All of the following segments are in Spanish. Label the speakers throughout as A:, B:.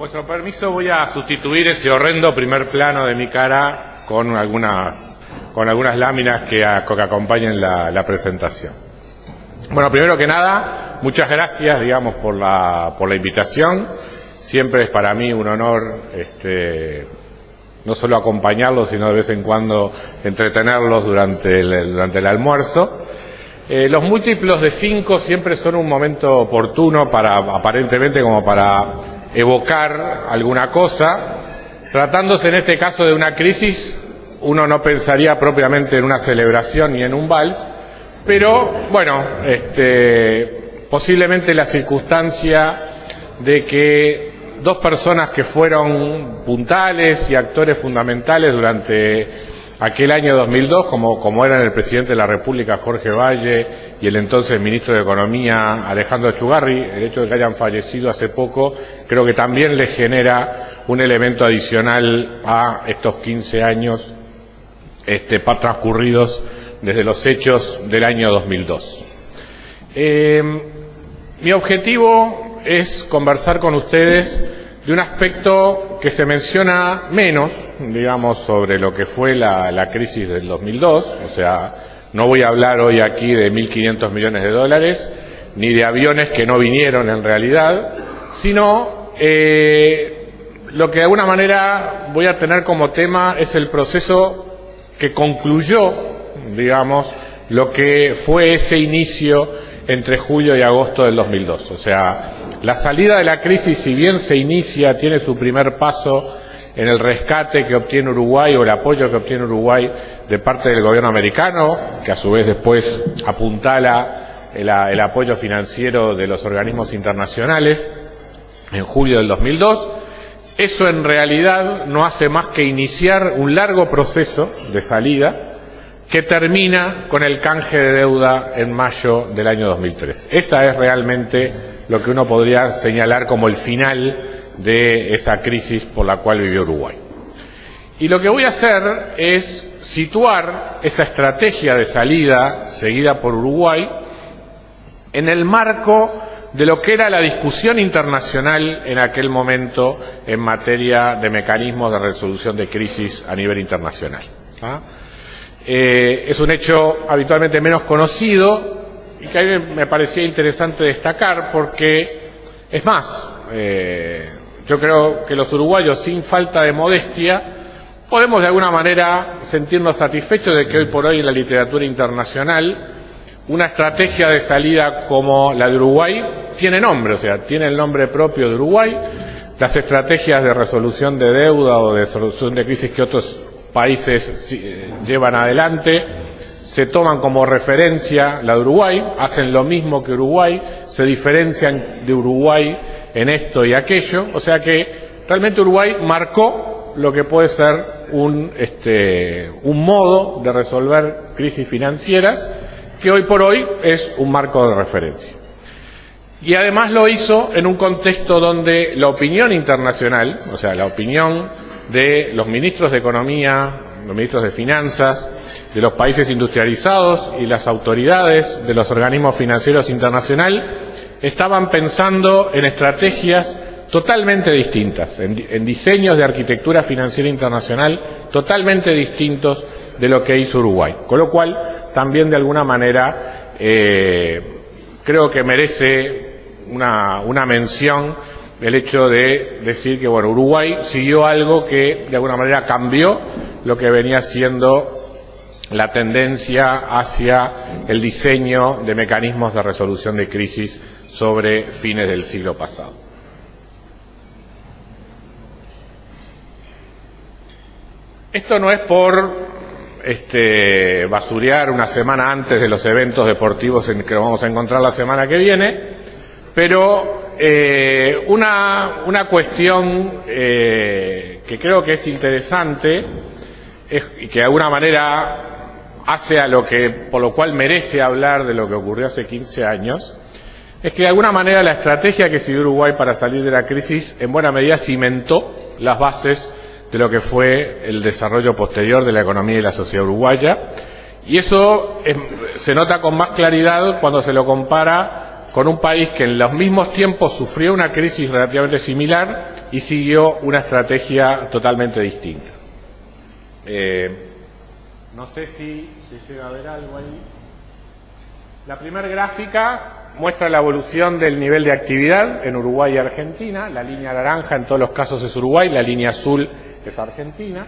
A: vuestro permiso voy a sustituir ese horrendo primer plano de mi cara con algunas láminas que acompañen la presentación. Bueno, primero que nada, muchas gracias, digamos, por la invitación. Siempre es para mí un honor, no solo acompañarlos, sino de vez en cuando entretenerlos durante el almuerzo. Los múltiplos de 5 siempre son un momento oportuno aparentemente como para evocar alguna cosa. Tratándose en este caso de una crisis, uno no pensaría propiamente en una celebración ni en un vals, pero bueno, posiblemente la circunstancia de que dos personas que fueron puntales y actores fundamentales durante aquel año 2002, como eran el presidente de la República, Jorge Valle, y el entonces ministro de Economía, Alejandro Echevarri, el hecho de que hayan fallecido hace poco, creo que también les genera un elemento adicional a estos 15 años transcurridos desde los hechos del año 2002. Mi objetivo es conversar con ustedes de un aspecto que se menciona menos, digamos, sobre lo que fue la crisis del 2002, o sea, no voy a hablar hoy aquí de 1.500 millones de dólares, ni de aviones que no vinieron en realidad, sino lo que de alguna manera voy a tener como tema es el proceso que concluyó, digamos, lo que fue ese inicio entre julio y agosto del 2002. O sea, la salida de la crisis, si bien se inicia, tiene su primer paso en el rescate que obtiene Uruguay o el apoyo que obtiene Uruguay de parte del gobierno americano, que a su vez después apuntala el apoyo financiero de los organismos internacionales en julio del 2002. Eso en realidad no hace más que iniciar un largo proceso de salida que termina con el canje de deuda en mayo del año 2003. Esa es realmente lo que uno podría señalar como el final de esa crisis por la cual vivió Uruguay. Y lo que voy a hacer es situar esa estrategia de salida seguida por Uruguay en el marco de lo que era la discusión internacional en aquel momento en materia de mecanismos de resolución de crisis a nivel internacional. Es un hecho habitualmente menos conocido y que a mí me parecía interesante destacar porque, es más, yo creo que los uruguayos, sin falta de modestia, podemos de alguna manera sentirnos satisfechos de que hoy por hoy en la literatura internacional una estrategia de salida como la de Uruguay tiene nombre, o sea, tiene el nombre propio de Uruguay. Las estrategias de resolución de deuda o de solución de crisis que otros países llevan adelante se toman como referencia la de Uruguay, hacen lo mismo que Uruguay, se diferencian de Uruguay en esto y aquello, o sea que realmente Uruguay marcó lo que puede ser un modo de resolver crisis financieras que hoy por hoy es un marco de referencia. Y además lo hizo en un contexto donde la opinión internacional, o sea, la opinión de los ministros de Economía, los ministros de Finanzas, de los países industrializados y las autoridades de los organismos financieros internacionales estaban pensando en estrategias totalmente distintas, en diseños de arquitectura financiera internacional totalmente distintos de lo que hizo Uruguay. Con lo cual, también de alguna manera creo que merece una mención el hecho de decir que bueno, Uruguay siguió algo que de alguna manera cambió lo que venía siendo la tendencia hacia el diseño de mecanismos de resolución de crisis sobre fines del siglo pasado. Esto no es por basurear una semana antes de los eventos deportivos en que nos vamos a encontrar la semana que viene, pero una cuestión que creo que es interesante y que de alguna manera hace por lo cual merece hablar de lo que ocurrió hace 15 años, es que de alguna manera la estrategia que siguió Uruguay para salir de la crisis en buena medida cimentó las bases de lo que fue el desarrollo posterior de la economía y la sociedad uruguaya, y eso se nota con más claridad cuando se lo compara con un país que en los mismos tiempos sufrió una crisis relativamente similar y siguió una estrategia totalmente distinta. No sé si se llega a ver algo ahí. La primera gráfica muestra la evolución del nivel de actividad en Uruguay y Argentina. La línea naranja en todos los casos es Uruguay, la línea azul es Argentina.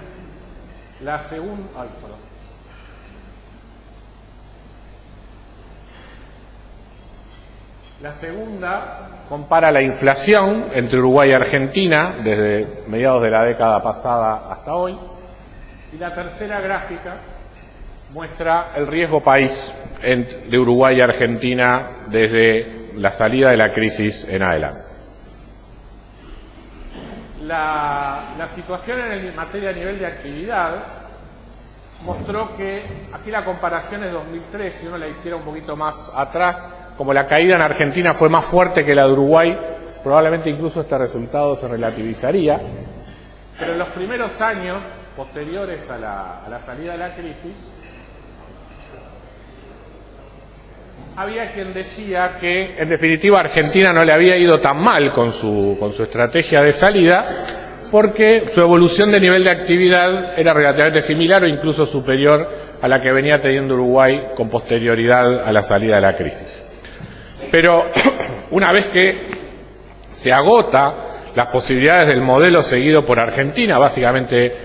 A: La segunda... La segunda compara la inflación entre Uruguay y Argentina desde mediados de la década pasada hasta hoy. Y la tercera gráfica muestra el riesgo país de Uruguay y Argentina desde la salida de la crisis en adelante. La situación en materia de nivel de actividad mostró que aquí la comparación es 2003, si uno la hiciera un poquito más atrás, como la caída en Argentina fue más fuerte que la de Uruguay, probablemente incluso este resultado se relativizaría, pero en los primeros años posteriores a la salida de la crisis, había quien decía que, en definitiva, Argentina no le había ido tan mal con su estrategia de salida, porque su evolución de nivel de actividad era relativamente similar o incluso superior a la que venía teniendo Uruguay con posterioridad a la salida de la crisis. Pero una vez que se agota las posibilidades del modelo seguido por Argentina, básicamente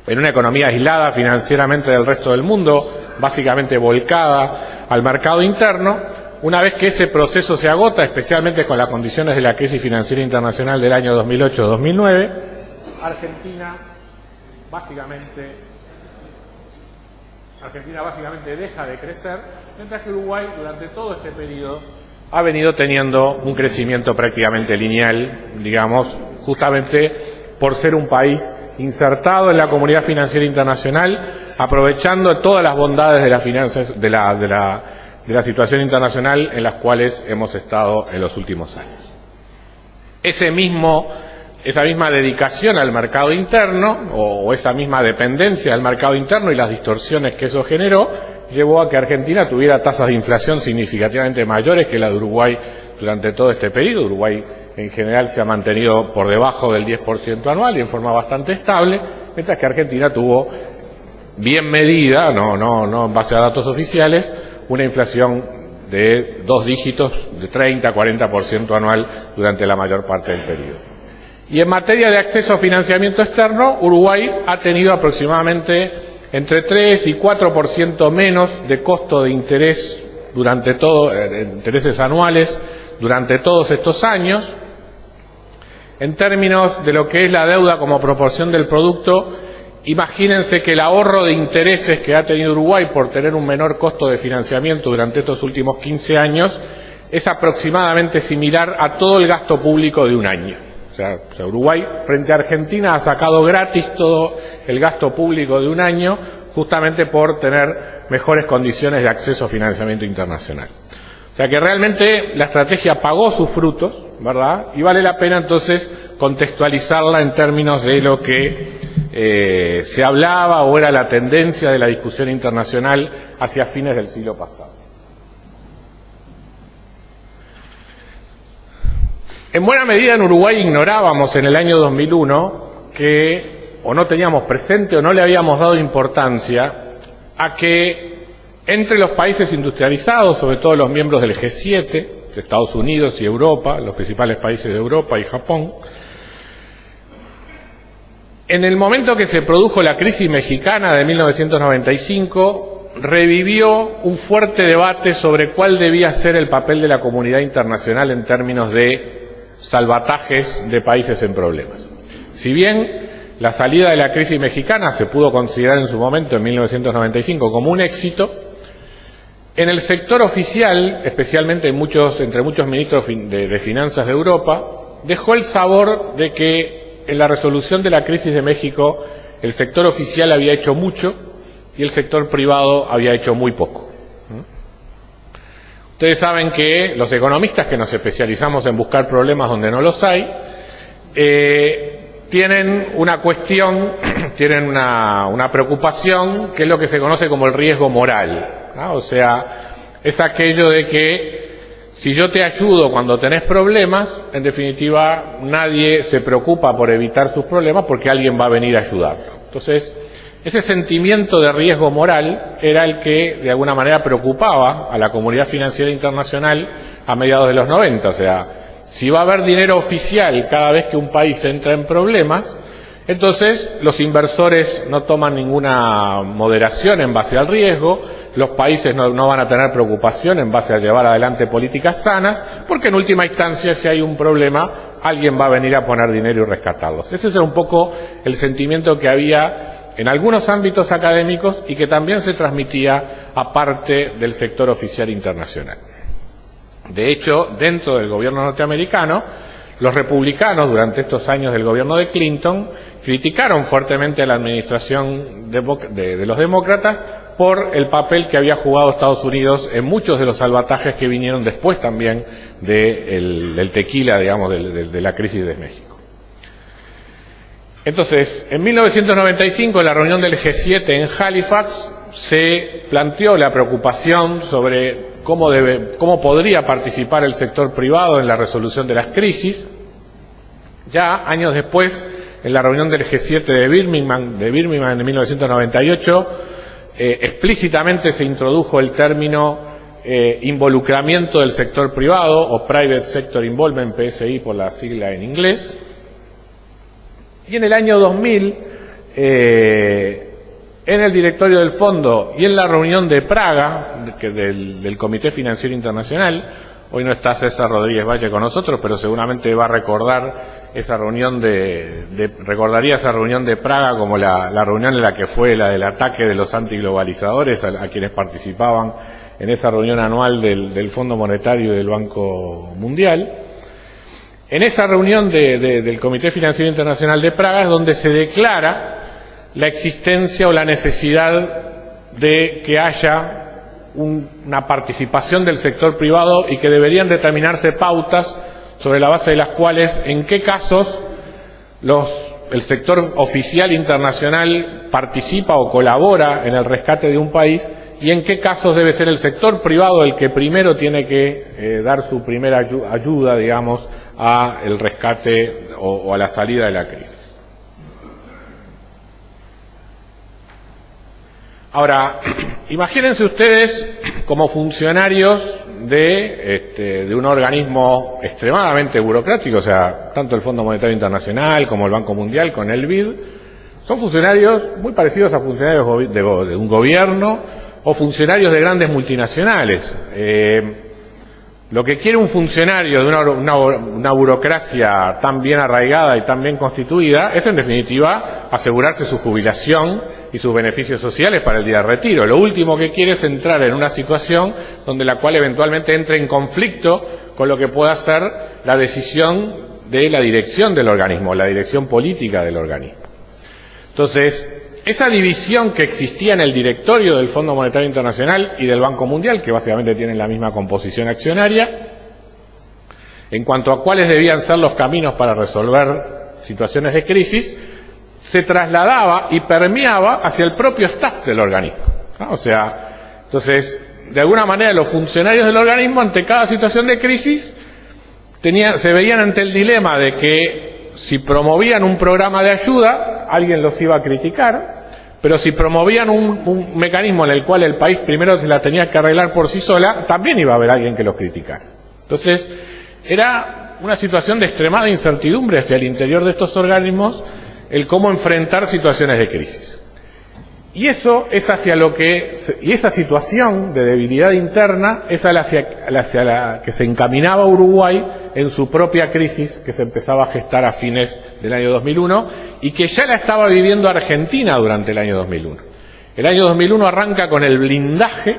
A: en una economía aislada financieramente del resto del mundo, básicamente volcada al mercado interno, una vez que ese proceso se agota, especialmente con las condiciones de la crisis financiera internacional del año 2008-2009, Argentina básicamente deja de crecer, mientras que Uruguay durante todo este periodo ha venido teniendo un crecimiento prácticamente lineal, digamos, justamente por ser un país insertado en la comunidad financiera internacional, aprovechando todas las bondades de las finanzas, de la situación internacional en las cuales hemos estado en los últimos años. Esa misma dedicación al mercado interno, o esa misma dependencia del mercado interno y las distorsiones que eso generó, llevó a que Argentina tuviera tasas de inflación significativamente mayores que la de Uruguay durante todo este periodo. Uruguay en general se ha mantenido por debajo del 10% anual y en forma bastante estable, mientras que Argentina tuvo bien medida, no en base a datos oficiales, una inflación de 2 dígitos, de 30-40% anual durante la mayor parte del periodo. Y en materia de acceso a financiamiento externo, Uruguay ha tenido aproximadamente entre 3 y 4% menos de costo de interés durante intereses anuales durante todos estos años. En términos de lo que es la deuda como proporción del producto, imagínense que el ahorro de intereses que ha tenido Uruguay por tener un menor costo de financiamiento durante estos últimos 15 años es aproximadamente similar a todo el gasto público de un año. O sea, Uruguay frente a Argentina ha sacado gratis todo el gasto público de un año justamente por tener mejores condiciones de acceso a financiamiento internacional. O sea que realmente la estrategia pagó sus frutos, ¿verdad? Y vale la pena entonces contextualizarla en términos de lo que se hablaba o era la tendencia de la discusión internacional hacia fines del siglo pasado. En buena medida en Uruguay ignorábamos en el año 2001 que o no teníamos presente o no le habíamos dado importancia a que entre los países industrializados, sobre todo los miembros del G7, de Estados Unidos y Europa, los principales países de Europa y Japón, en el momento que se produjo la crisis mexicana de 1995, revivió un fuerte debate sobre cuál debía ser el papel de la comunidad internacional en términos de salvatajes de países en problemas. Si bien la salida de la crisis mexicana se pudo considerar en su momento, en 1995, como un éxito, en el sector oficial, especialmente entre muchos ministros de finanzas de Europa, dejó el sabor de que en la resolución de la crisis de México el sector oficial había hecho mucho y el sector privado había hecho muy poco. Ustedes saben que los economistas que nos especializamos en buscar problemas donde no los hay, tienen una cuestión, tienen una preocupación que es lo que se conoce como el riesgo moral, ¿no? O sea, es aquello de que si yo te ayudo cuando tenés problemas, en definitiva nadie se preocupa por evitar sus problemas porque alguien va a venir a ayudarlo. Entonces, ese sentimiento de riesgo moral era el que de alguna manera preocupaba a la comunidad financiera internacional a mediados de los 90. O sea, si va a haber dinero oficial cada vez que un país entra en problemas, entonces los inversores no toman ninguna moderación en base al riesgo, los países no van a tener preocupación en base a llevar adelante políticas sanas, porque en última instancia, si hay un problema, alguien va a venir a poner dinero y rescatarlos. Ese era un poco el sentimiento que había en algunos ámbitos académicos y que también se transmitía a parte del sector oficial internacional. De hecho, dentro del gobierno norteamericano, los republicanos, durante estos años del gobierno de Clinton, criticaron fuertemente a la administración de los demócratas por el papel que había jugado Estados Unidos en muchos de los salvatajes que vinieron después también del tequila, digamos, de la crisis de México. Entonces, en 1995, en la reunión del G7 en Halifax, se planteó la preocupación sobre cómo podría participar el sector privado en la resolución de las crisis. Ya años después, en la reunión del G7 de Birmingham en 1998, explícitamente se introdujo el término involucramiento del sector privado o Private Sector Involvement, PSI por la sigla en inglés. Y en el año 2000, en el directorio del fondo y en la reunión de Praga del Comité Financiero Internacional, hoy no está César Rodríguez Valle con nosotros, pero seguramente va a recordar esa reunión recordaría esa reunión de Praga como la reunión en la que fue la del ataque de los antiglobalizadores a quienes participaban en esa reunión anual del Fondo Monetario y del Banco Mundial. En esa reunión del Comité Financiero Internacional de Praga es donde se declara la existencia o la necesidad de que haya una participación del sector privado y que deberían determinarse pautas sobre la base de las cuales, en qué casos el sector oficial internacional participa o colabora en el rescate de un país y en qué casos debe ser el sector privado el que primero tiene que dar su primera ayuda, digamos, a el rescate o a la salida de la crisis. Ahora, imagínense ustedes como funcionarios de un organismo extremadamente burocrático, o sea, tanto el Fondo Monetario Internacional como el Banco Mundial con el BID, son funcionarios muy parecidos a funcionarios de un gobierno o funcionarios de grandes multinacionales. Lo que quiere un funcionario de una burocracia tan bien arraigada y tan bien constituida es, en definitiva, asegurarse su jubilación y sus beneficios sociales para el día de retiro. Lo último que quiere es entrar en una situación donde la cual eventualmente entre en conflicto con lo que pueda ser la decisión de la dirección del organismo, la dirección política del organismo. Entonces, esa división que existía en el directorio del Fondo Monetario Internacional y del Banco Mundial, que básicamente tienen la misma composición accionaria, en cuanto a cuáles debían ser los caminos para resolver situaciones de crisis, se trasladaba y permeaba hacia el propio staff del organismo, ¿no? O sea, entonces, de alguna manera los funcionarios del organismo ante cada situación de crisis se veían ante el dilema de que si promovían un programa de ayuda, alguien los iba a criticar, pero si promovían un mecanismo en el cual el país primero se la tenía que arreglar por sí sola, también iba a haber alguien que los criticara. Entonces, era una situación de extremada incertidumbre hacia el interior de estos organismos el cómo enfrentar situaciones de crisis. Y eso es y esa situación de debilidad interna es hacia la que se encaminaba Uruguay en su propia crisis que se empezaba a gestar a fines del año 2001 y que ya la estaba viviendo Argentina durante el año 2001. El año 2001 arranca con el blindaje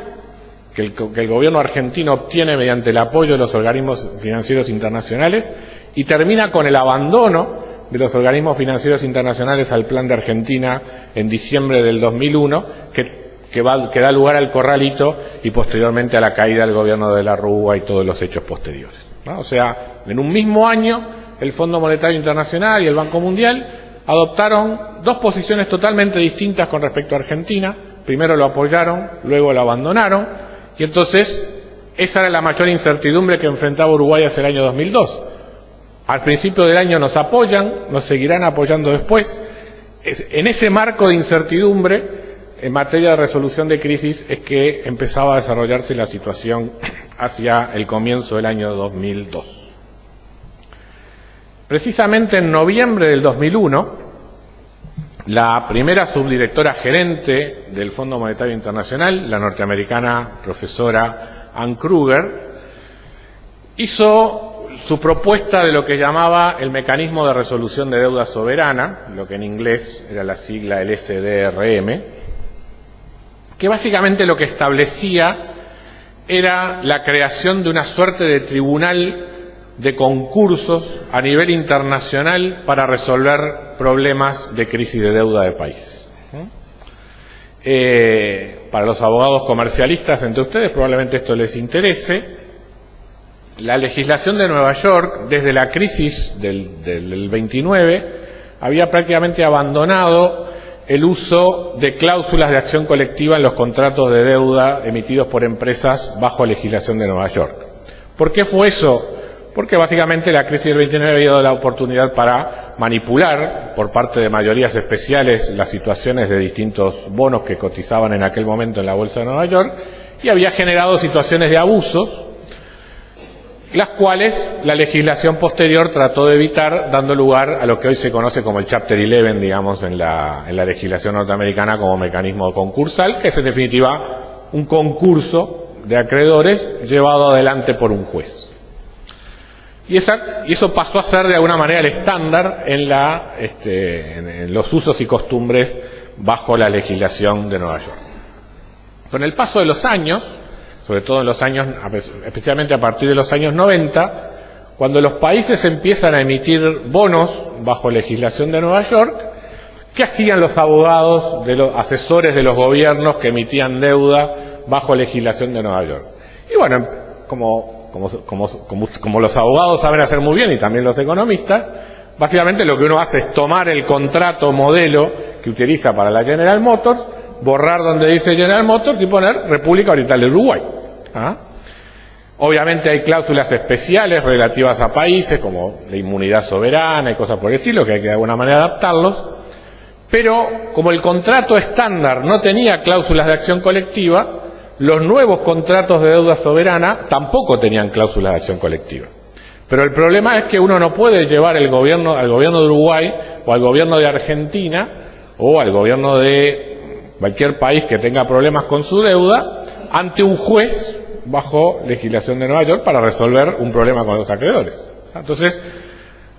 A: que el gobierno argentino obtiene mediante el apoyo de los organismos financieros internacionales y termina con el abandono de los organismos financieros internacionales al plan de Argentina en diciembre del 2001, que da lugar al corralito y posteriormente a la caída del gobierno de la Rúa y todos los hechos posteriores, ¿no? O sea, en un mismo año, el Fondo Monetario Internacional y el Banco Mundial adoptaron dos posiciones totalmente distintas con respecto a Argentina. Primero lo apoyaron, luego lo abandonaron, y entonces esa era la mayor incertidumbre que enfrentaba Uruguay hacia el año 2002. Al principio del año nos apoyan, nos seguirán apoyando después. En ese marco de incertidumbre, en materia de resolución de crisis, es que empezaba a desarrollarse la situación hacia el comienzo del año 2002. Precisamente en noviembre del 2001, la primera subdirectora gerente del Fondo Monetario Internacional, la norteamericana profesora Ann Krueger, hizo su propuesta de lo que llamaba el mecanismo de resolución de deuda soberana, lo que en inglés era la sigla el SDRM, que básicamente lo que establecía era la creación de una suerte de tribunal de concursos a nivel internacional para resolver problemas de crisis de deuda de países. Para los abogados comercialistas entre ustedes probablemente esto les interese. La legislación de Nueva York, desde la crisis del 29, había prácticamente abandonado el uso de cláusulas de acción colectiva en los contratos de deuda emitidos por empresas bajo legislación de Nueva York. ¿Por qué fue eso? Porque básicamente la crisis del 29 había dado la oportunidad para manipular por parte de mayorías especiales las situaciones de distintos bonos que cotizaban en aquel momento en la Bolsa de Nueva York y había generado situaciones de abusos, las cuales la legislación posterior trató de evitar, dando lugar a lo que hoy se conoce como el Chapter 11, digamos, en la legislación norteamericana como mecanismo concursal, que es en definitiva un concurso de acreedores llevado adelante por un juez. Y eso pasó a ser de alguna manera el estándar en los usos y costumbres bajo la legislación de Nueva York. Con el paso de los años, sobre todo en los años, especialmente a partir de los años 90, cuando los países empiezan a emitir bonos bajo legislación de Nueva York, ¿qué hacían los abogados, de los asesores de los gobiernos que emitían deuda bajo legislación de Nueva York? Y bueno, como los abogados saben hacer muy bien y también los economistas, básicamente lo que uno hace es tomar el contrato modelo que utiliza para la General Motors, borrar donde dice General Motors y poner República Oriental del Uruguay. Obviamente hay cláusulas especiales relativas a países como la inmunidad soberana y cosas por el estilo que hay que de alguna manera adaptarlos, pero como el contrato estándar no tenía cláusulas de acción colectiva, los nuevos contratos de deuda soberana tampoco tenían cláusulas de acción colectiva. Pero el problema es que uno no puede llevar al gobierno de Uruguay o al gobierno de Argentina o al gobierno de cualquier país que tenga problemas con su deuda ante un juez bajo legislación de Nueva York para resolver un problema con los acreedores. Entonces,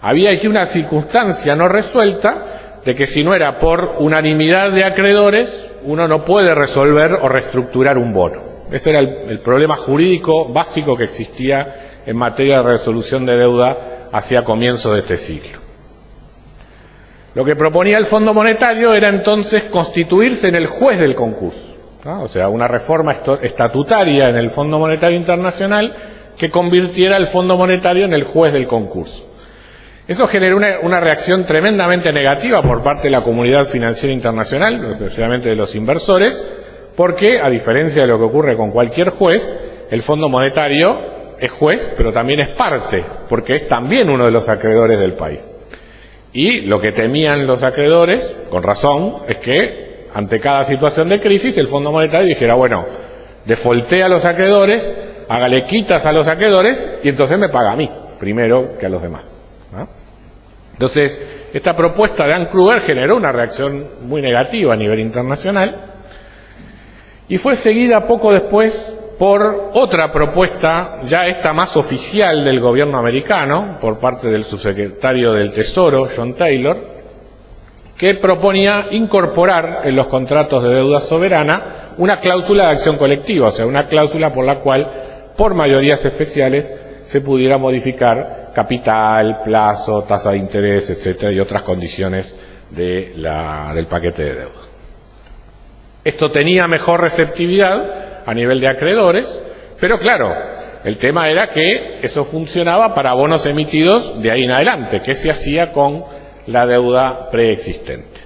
A: había aquí una circunstancia no resuelta de que si no era por unanimidad de acreedores, uno no puede resolver o reestructurar un bono. Ese era el problema jurídico básico que existía en materia de resolución de deuda hacia comienzos de este siglo. Lo que proponía el Fondo Monetario era entonces constituirse en el juez del concurso, ¿no? O sea, una reforma estatutaria en el Fondo Monetario Internacional que convirtiera al Fondo Monetario en el juez del concurso. Eso generó una reacción tremendamente negativa por parte de la comunidad financiera internacional, especialmente de los inversores, porque, a diferencia de lo que ocurre con cualquier juez, el Fondo Monetario es juez, pero también es parte, porque es también uno de los acreedores del país. Y lo que temían los acreedores, con razón, es que ante cada situación de crisis el Fondo Monetario dijera, bueno, defoltea a los acreedores, hágale quitas a los acreedores y entonces me paga a mí, primero que a los demás, ¿no? Entonces, esta propuesta de Ann Krueger generó una reacción muy negativa a nivel internacional y fue seguida poco después por otra propuesta, ya esta más oficial del gobierno americano, por parte del subsecretario del Tesoro, John Taylor, que proponía incorporar en los contratos de deuda soberana una cláusula de acción colectiva, o sea, una cláusula por la cual, por mayorías especiales, se pudiera modificar capital, plazo, tasa de interés, etcétera, y otras condiciones del paquete de deuda. Esto tenía mejor receptividad a nivel de acreedores, pero claro, el tema era que eso funcionaba para bonos emitidos de ahí en adelante, que se hacía con la deuda preexistente.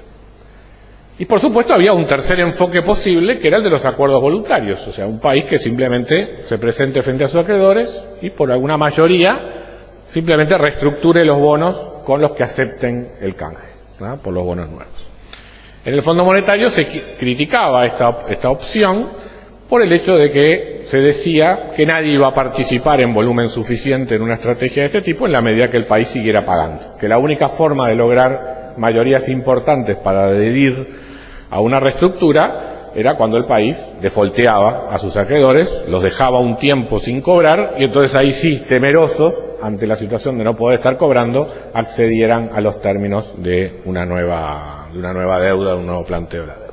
A: Y por supuesto había un tercer enfoque posible, que era el de los acuerdos voluntarios, o sea, un país que simplemente se presente frente a sus acreedores y por alguna mayoría simplemente reestructure los bonos con los que acepten el canje, ¿no?, por los bonos nuevos. En el Fondo Monetario se criticaba esta opción por el hecho de que se decía que nadie iba a participar en volumen suficiente en una estrategia de este tipo en la medida que el país siguiera pagando, que la única forma de lograr mayorías importantes para adherir a una reestructura era cuando el país defaulteaba a sus acreedores, los dejaba un tiempo sin cobrar y entonces ahí sí, temerosos ante la situación de no poder estar cobrando, accedieran a los términos de una nueva deuda, de un nuevo planteo de la deuda.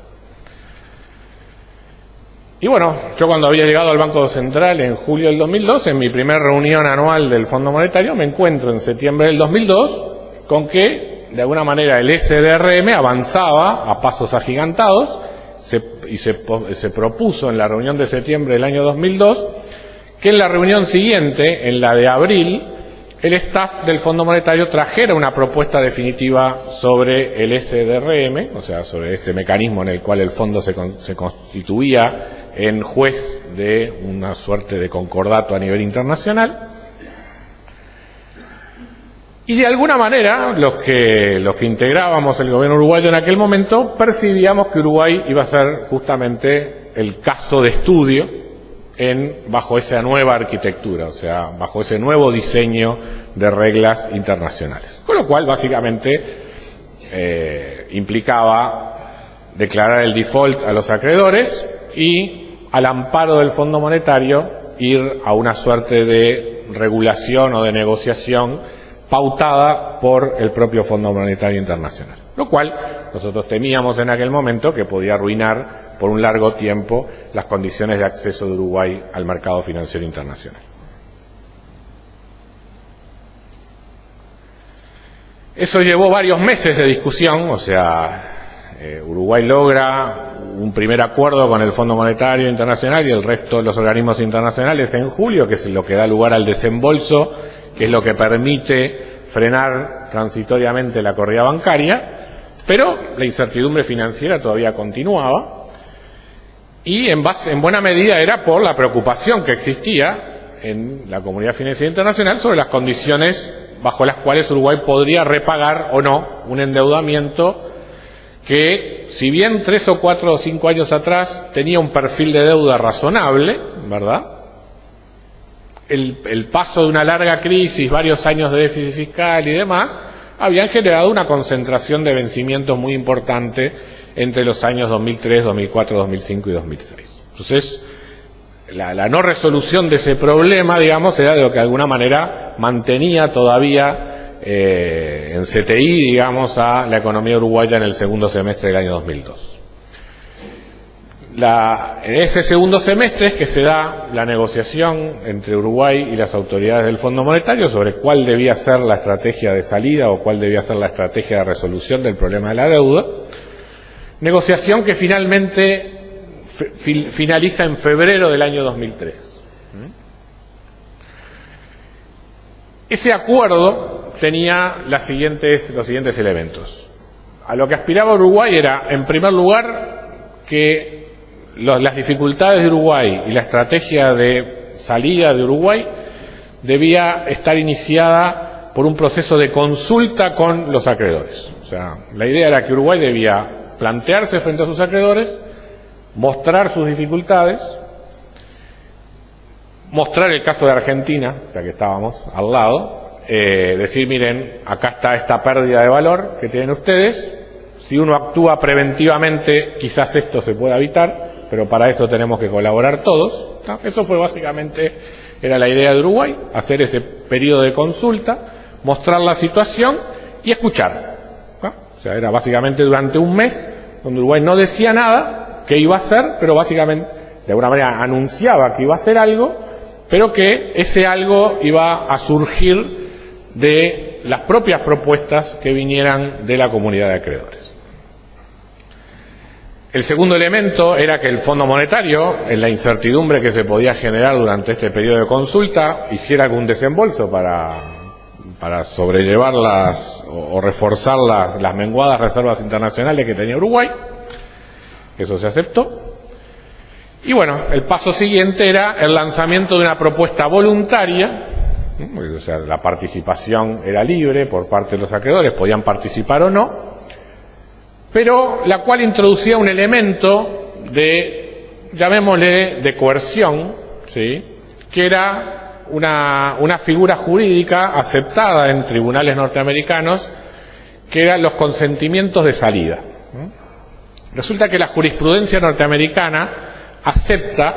A: Y bueno, yo cuando había llegado al Banco Central en julio del 2002, en mi primera reunión anual del Fondo Monetario, me encuentro en septiembre del 2002 con que de alguna manera el SDRM avanzaba a pasos agigantados y se propuso en la reunión de septiembre del año 2002 que en la reunión siguiente, en la de abril, el staff del Fondo Monetario trajera una propuesta definitiva sobre el SDRM, o sea, sobre este mecanismo en el cual el fondo se constituía en juez de una suerte de concordato a nivel internacional. Y de alguna manera, los que integrábamos el gobierno uruguayo en aquel momento, percibíamos que Uruguay iba a ser justamente el caso de estudio bajo esa nueva arquitectura, o sea, bajo ese nuevo diseño de reglas internacionales. Con lo cual, básicamente, implicaba declarar el default a los acreedores y, al amparo del Fondo Monetario, ir a una suerte de regulación o de negociación pautada por el propio Fondo Monetario Internacional, lo cual nosotros temíamos en aquel momento que podía arruinar por un largo tiempo las condiciones de acceso de Uruguay al mercado financiero internacional. Eso llevó varios meses de discusión, o sea, Uruguay logra un primer acuerdo con el Fondo Monetario Internacional y el resto de los organismos internacionales en julio, que es lo que da lugar al desembolso, que es lo que permite frenar transitoriamente la corrida bancaria, pero la incertidumbre financiera todavía continuaba y en buena medida era por la preocupación que existía en la comunidad financiera internacional sobre las condiciones bajo las cuales Uruguay podría repagar o no un endeudamiento que, si bien 3 o 4 o 5 años atrás tenía un perfil de deuda razonable, ¿verdad?, el paso de una larga crisis, varios años de déficit fiscal y demás, habían generado una concentración de vencimientos muy importante entre los años 2003, 2004, 2005 y 2006. Entonces, la no resolución de ese problema, digamos, era de lo que de alguna manera mantenía todavía en CTI, digamos, a la economía uruguaya en el segundo semestre del año 2002. En ese segundo semestre es que se da la negociación entre Uruguay y las autoridades del Fondo Monetario sobre cuál debía ser la estrategia de salida o cuál debía ser la estrategia de resolución del problema de la deuda. Negociación que finalmente finaliza en febrero del año 2003. Ese acuerdo tenía los siguientes elementos. A lo que aspiraba Uruguay era, en primer lugar, que las dificultades de Uruguay y la estrategia de salida de Uruguay debía estar iniciada por un proceso de consulta con los acreedores. O sea, la idea era que Uruguay debía plantearse frente a sus acreedores, mostrar sus dificultades, mostrar el caso de Argentina, ya que estábamos al lado, decir, miren, acá está esta pérdida de valor que tienen ustedes, si uno actúa preventivamente quizás esto se pueda evitar, pero para eso tenemos que colaborar todos, ¿no? Eso fue básicamente, era la idea de Uruguay, hacer ese periodo de consulta, mostrar la situación y escuchar, ¿no? O sea, era básicamente durante un mes donde Uruguay no decía nada que iba a hacer, pero básicamente de alguna manera anunciaba que iba a hacer algo, pero que ese algo iba a surgir de las propias propuestas que vinieran de la comunidad de acreedores. El segundo elemento era que el Fondo Monetario, en la incertidumbre que se podía generar durante este periodo de consulta, hiciera algún desembolso para sobrellevar o reforzar las menguadas reservas internacionales que tenía Uruguay. Eso se aceptó. Y bueno, el paso siguiente era el lanzamiento de una propuesta voluntaria, o sea, la participación era libre por parte de los acreedores, podían participar o no, pero la cual introducía un elemento de, llamémosle, de coerción, ¿sí?, que era una figura jurídica aceptada en tribunales norteamericanos, que eran los consentimientos de salida. Resulta que la jurisprudencia norteamericana acepta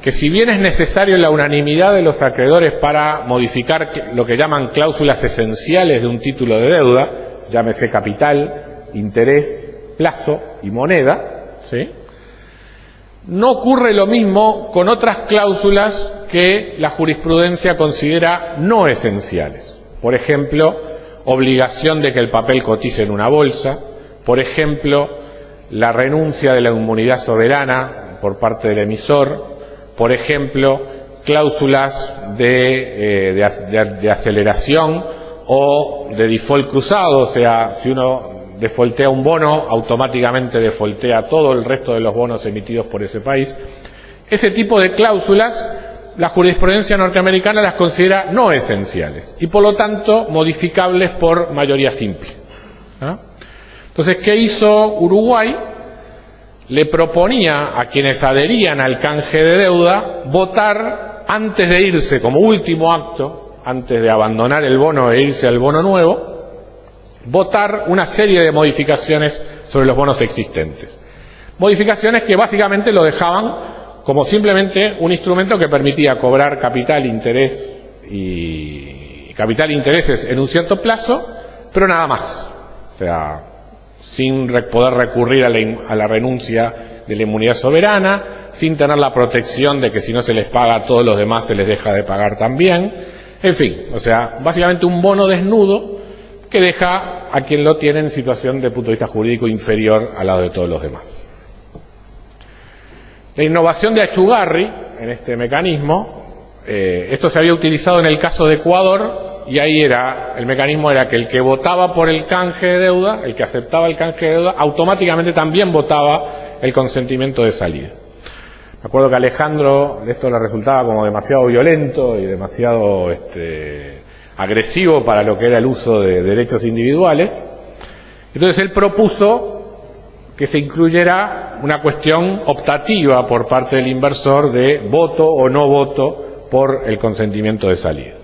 A: que si bien es necesario la unanimidad de los acreedores para modificar lo que llaman cláusulas esenciales de un título de deuda, llámese capital, interés, plazo y moneda, ¿sí?, no ocurre lo mismo con otras cláusulas que la jurisprudencia considera no esenciales. Por ejemplo, obligación de que el papel cotice en una bolsa, por ejemplo, la renuncia de la inmunidad soberana por parte del emisor, por ejemplo, cláusulas de aceleración o de default cruzado, o sea, si uno defaultea un bono, automáticamente defaultea todo el resto de los bonos emitidos por ese país. Ese tipo de cláusulas, la jurisprudencia norteamericana las considera no esenciales y por lo tanto modificables por mayoría simple. ¿Ah? Entonces, ¿qué hizo Uruguay? Le proponía a quienes adherían al canje de deuda votar antes de irse, como último acto, antes de abandonar el bono e irse al bono nuevo, votar una serie de modificaciones sobre los bonos existentes. Modificaciones que básicamente lo dejaban como simplemente un instrumento que permitía cobrar capital, interés y capital e intereses en un cierto plazo, pero nada más. O sea, sin poder recurrir a la renuncia de la inmunidad soberana, sin tener la protección de que si no se les paga a todos los demás se les deja de pagar también. En fin, o sea, básicamente un bono desnudo que deja a quien lo tiene en situación de punto de vista jurídico inferior al lado de todos los demás. La innovación de Achugarri en este mecanismo, esto se había utilizado en el caso de Ecuador, y ahí el mecanismo era que el que votaba por el canje de deuda, el que aceptaba el canje de deuda, automáticamente también votaba el consentimiento de salida. Me acuerdo que a Alejandro esto le resultaba como demasiado violento y demasiado agresivo para lo que era el uso de derechos individuales. Entonces él propuso que se incluyera una cuestión optativa por parte del inversor de voto o no voto por el consentimiento de salida.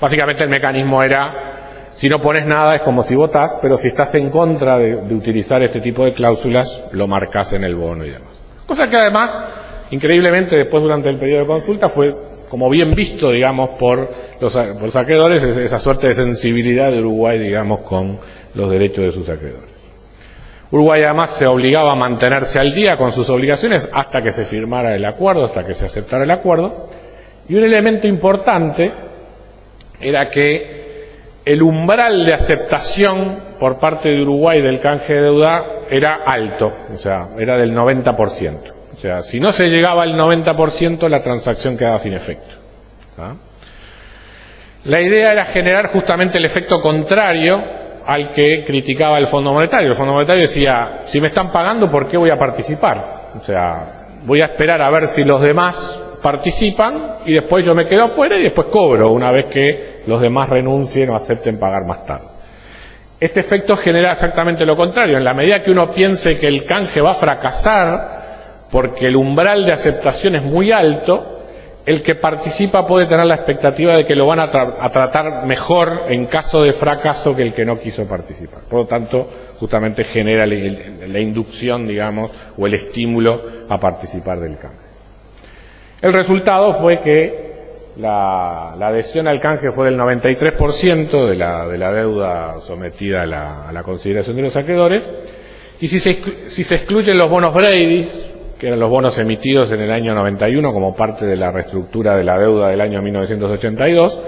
A: Básicamente el mecanismo era, si no pones nada es como si votás, pero si estás en contra de utilizar este tipo de cláusulas, lo marcás en el bono y demás. Cosa que además, increíblemente, después durante el periodo de consulta fue como bien visto, digamos, por los acreedores, esa suerte de sensibilidad de Uruguay, digamos, con los derechos de sus acreedores. Uruguay además se obligaba a mantenerse al día con sus obligaciones hasta que se firmara el acuerdo, hasta que se aceptara el acuerdo, y un elemento importante era que el umbral de aceptación por parte de Uruguay del canje de deuda era alto, o sea, era del 90%. O sea, si no se llegaba al 90%, la transacción quedaba sin efecto. ¿Ah? La idea era generar justamente el efecto contrario al que criticaba el Fondo Monetario. El Fondo Monetario decía, si me están pagando, ¿por qué voy a participar? O sea, voy a esperar a ver si los demás participan y después yo me quedo afuera y después cobro una vez que los demás renuncien o acepten pagar más tarde. Este efecto genera exactamente lo contrario. En la medida que uno piense que el canje va a fracasar porque el umbral de aceptación es muy alto, el que participa puede tener la expectativa de que lo van a tratar mejor en caso de fracaso que el que no quiso participar. Por lo tanto, justamente genera la inducción, digamos, o el estímulo a participar del canje. El resultado fue que la adhesión al canje fue del 93% de la deuda sometida a la consideración de los acreedores, y si se excluyen los bonos Brady, que eran los bonos emitidos en el año 91 como parte de la reestructura de la deuda del año 1982,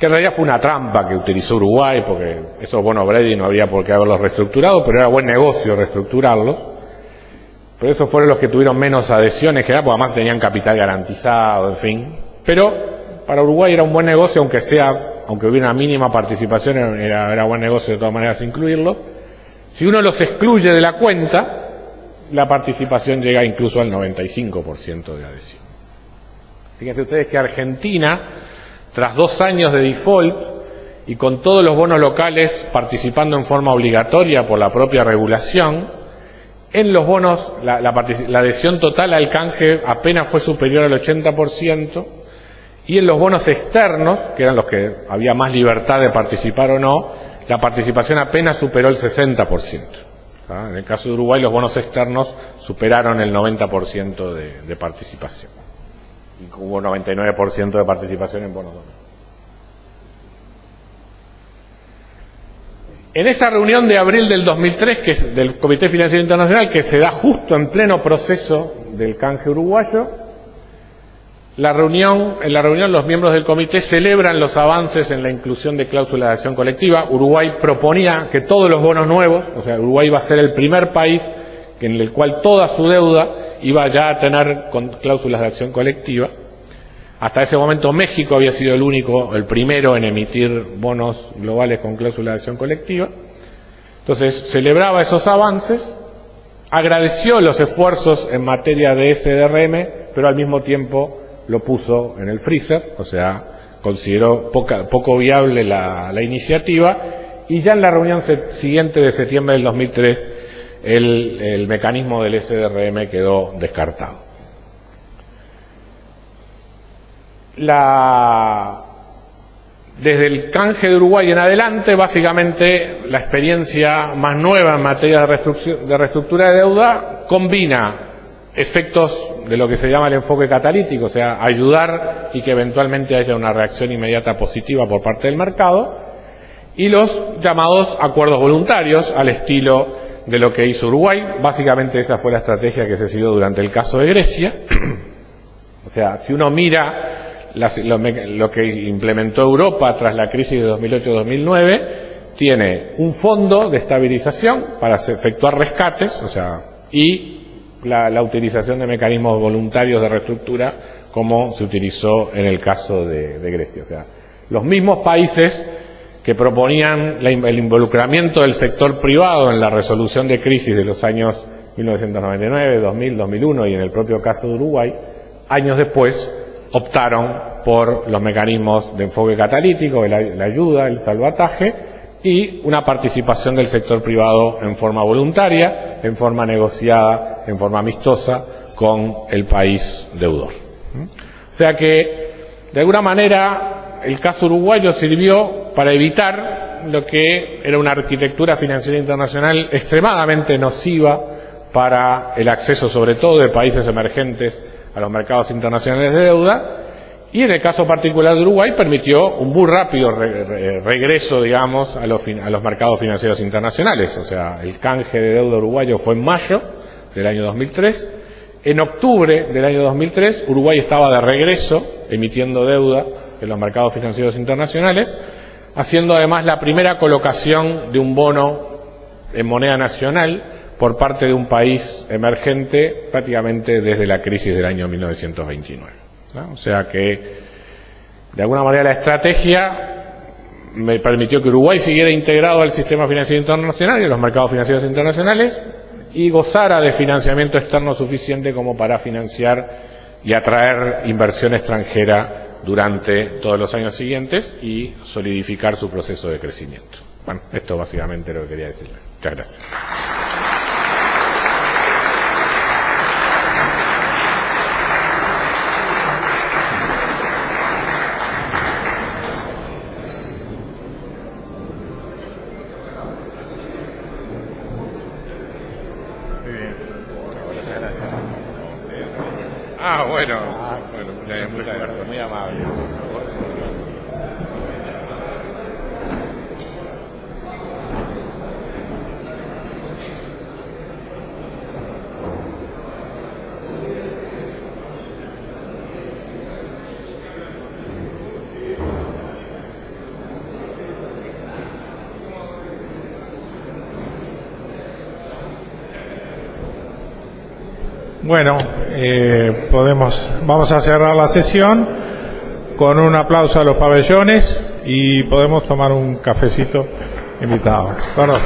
A: que en realidad fue una trampa que utilizó Uruguay, porque esos bonos Brady no habría por qué haberlos reestructurado, pero era buen negocio reestructurarlos. Pero esos fueron los que tuvieron menos adhesiones, porque además tenían capital garantizado, en fin. Pero para Uruguay era un buen negocio, aunque hubiera una mínima participación, era buen negocio de todas maneras incluirlo. Si uno los excluye de la cuenta, la participación llega incluso al 95% de adhesión. Fíjense ustedes que Argentina, tras 2 años de default y con todos los bonos locales participando en forma obligatoria por la propia regulación, en los bonos la adhesión total al canje apenas fue superior al 80%, y en los bonos externos, que eran los que había más libertad de participar o no, la participación apenas superó el 60%. En el caso de Uruguay, los bonos externos superaron el 90% de participación. Y hubo 99% de participación en bonos domésticos. En esa reunión de abril del 2003, que es del Comité Financiero Internacional, que se da justo en pleno proceso del canje uruguayo, en la reunión los miembros del comité celebran los avances en la inclusión de cláusulas de acción colectiva. Uruguay proponía que todos los bonos nuevos, o sea, Uruguay iba a ser el primer país en el cual toda su deuda iba ya a tener cláusulas de acción colectiva. Hasta ese momento México había sido el primero en emitir bonos globales con cláusulas de acción colectiva. Entonces celebraba esos avances, agradeció los esfuerzos en materia de SDRM, pero al mismo tiempo lo puso en el freezer, o sea, consideró poco viable la iniciativa, y ya en la reunión siguiente de septiembre del 2003 el mecanismo del SDRM quedó descartado. Desde el canje de Uruguay en adelante, básicamente la experiencia más nueva en materia de reestructura de deuda combina efectos de lo que se llama el enfoque catalítico, o sea, ayudar y que eventualmente haya una reacción inmediata positiva por parte del mercado, y los llamados acuerdos voluntarios al estilo de lo que hizo Uruguay. Básicamente esa fue la estrategia que se siguió durante el caso de Grecia. O sea, si uno mira lo que implementó Europa tras la crisis de 2008-2009, tiene un fondo de estabilización para efectuar rescates, o sea, y la utilización de mecanismos voluntarios de reestructura como se utilizó en el caso de Grecia. O sea, los mismos países que proponían el involucramiento del sector privado en la resolución de crisis de los años 1999, 2000, 2001 y en el propio caso de Uruguay, años después optaron por los mecanismos de enfoque catalítico, la ayuda, el salvataje, y una participación del sector privado en forma voluntaria, en forma negociada, en forma amistosa con el país deudor. O sea que, de alguna manera, el caso uruguayo sirvió para evitar lo que era una arquitectura financiera internacional extremadamente nociva para el acceso, sobre todo de países emergentes, a los mercados internacionales de deuda, y en el caso particular de Uruguay permitió un muy rápido regreso, digamos, a los mercados financieros internacionales. O sea, el canje de deuda uruguayo fue en mayo del año 2003. En octubre del año 2003, Uruguay estaba de regreso emitiendo deuda en los mercados financieros internacionales, haciendo además la primera colocación de un bono en moneda nacional por parte de un país emergente prácticamente desde la crisis del año 1929. ¿no? O sea que, de alguna manera, la estrategia me permitió que Uruguay siguiera integrado al sistema financiero internacional y a los mercados financieros internacionales y gozara de financiamiento externo suficiente como para financiar y atraer inversión extranjera durante todos los años siguientes y solidificar su proceso de crecimiento. Bueno, esto básicamente es lo que quería decirles. Muchas gracias. Bueno, muchas gracias, muy amable.
B: Bueno, vamos a cerrar la sesión con un aplauso a los pabellones y podemos tomar un cafecito invitado. Perdón.